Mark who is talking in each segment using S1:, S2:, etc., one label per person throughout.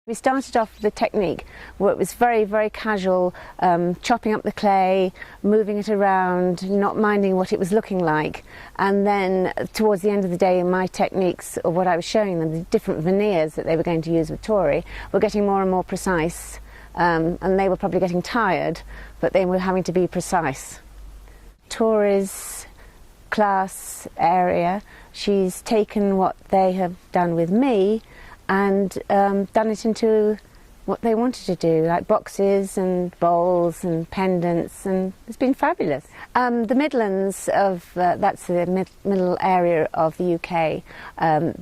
S1: We started off with a technique where it was very, very casual, chopping up the clay, moving it around, not minding what it was looking like. And then towards the end of the day, my techniques, or what I was showing them, the different veneers that they were going to use with Tory, were getting more and more precise. And they were probably getting tired, but they were having to be precise. Tory's class area, she's taken what they have done with me and done it into what they wanted to do, like boxes and bowls and pendants, and it's been fabulous. The Midlands that's the middle area of the UK,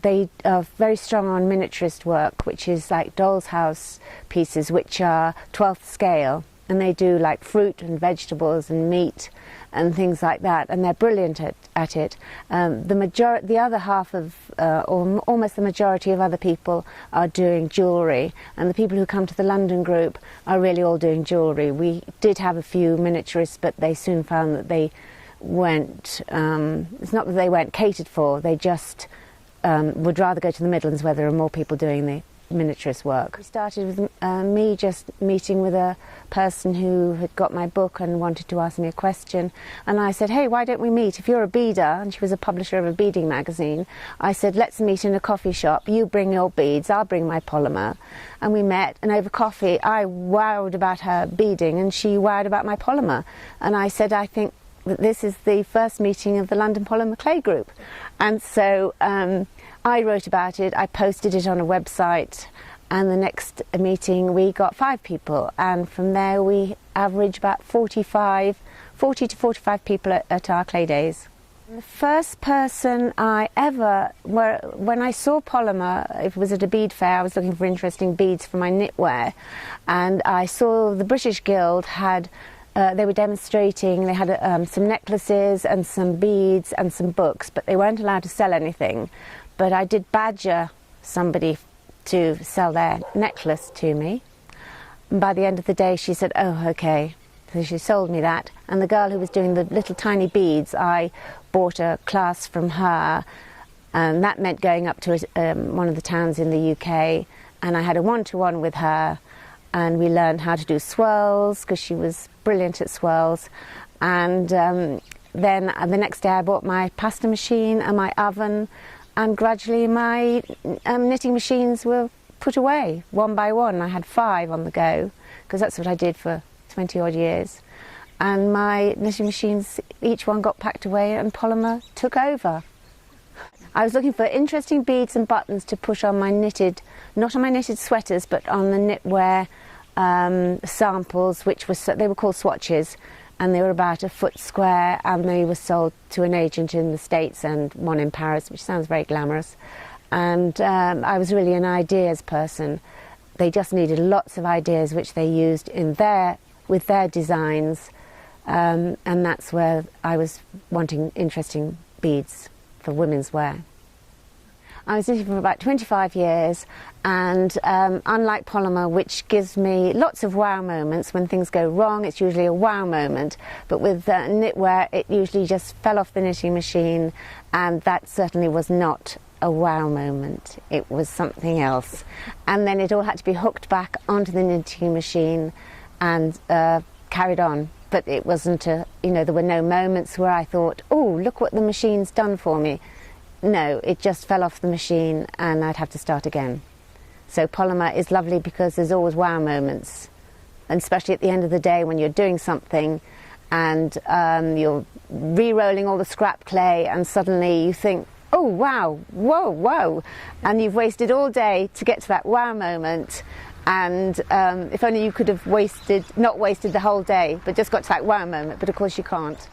S1: they are very strong on miniaturist work, which is like doll's house pieces, which are 12th scale, and they do like fruit and vegetables and meat and things like that, and they're brilliant at it. The other half of, or almost the majority of other people are doing jewellery, and the people who come to the London group are really all doing jewellery. We did have a few miniaturists, but they soon found that they weren't, it's not that they weren't catered for, they just would rather go to the Midlands where there are more people doing the miniaturist work. We started with me just meeting with a person who had got my book and wanted to ask me a question, and I said, hey, why don't we meet? If you're a beader, and she was a publisher of a beading magazine, I said, let's meet in a coffee shop. You bring your beads, I'll bring my polymer. And we met, and over coffee I wowed about her beading and she wowed about my polymer, and I said, I think that this is the first meeting of the London Polymer Clay Group. And so I wrote about it, I posted it on a website, and the next meeting we got 5 people, and from there we average about 40 to 45 people at our clay days. The first person I ever, when I saw polymer, it was at a bead fair, I was looking for interesting beads for my knitwear, and I saw the British Guild had they were demonstrating, they had some necklaces and some beads and some books, but they weren't allowed to sell anything. But I did badger somebody to sell their necklace to me. And by the end of the day she said, oh, okay. So she sold me that. And the girl who was doing the little tiny beads, I bought a class from her, and that meant going up to one of the towns in the UK, and I had a one-to-one with her, and we learned how to do swirls, because she was brilliant at swirls. And then the next day I bought my pasta machine and my oven, and gradually my knitting machines were put away one by one. I had 5 on the go, because that's what I did for 20 odd years. And my knitting machines, each one got packed away, and polymer took over. I was looking for interesting beads and buttons to push on my knitted, not on my knitted sweaters, but on the knitwear samples, which they were called swatches, and they were about 1 foot square, and they were sold to an agent in the States and one in Paris, which sounds very glamorous. And I was really an ideas person. They just needed lots of ideas which they used with their designs, and that's where I was wanting interesting beads for women's wear. I was knitting for about 25 years, and unlike polymer, which gives me lots of wow moments, when things go wrong it's usually a wow moment, but with knitwear it usually just fell off the knitting machine, and that certainly was not a wow moment, it was something else. And then it all had to be hooked back onto the knitting machine and carried on. But it wasn't there were no moments where I thought, oh, look what the machine's done for me. No, it just fell off the machine and I'd have to start again. So polymer is lovely because there's always wow moments, and especially at the end of the day when you're doing something and you're re-rolling all the scrap clay, and suddenly you think, oh wow, whoa, whoa, and you've wasted all day to get to that wow moment. And if only you could have not wasted the whole day, but just got to that wow moment, but of course you can't.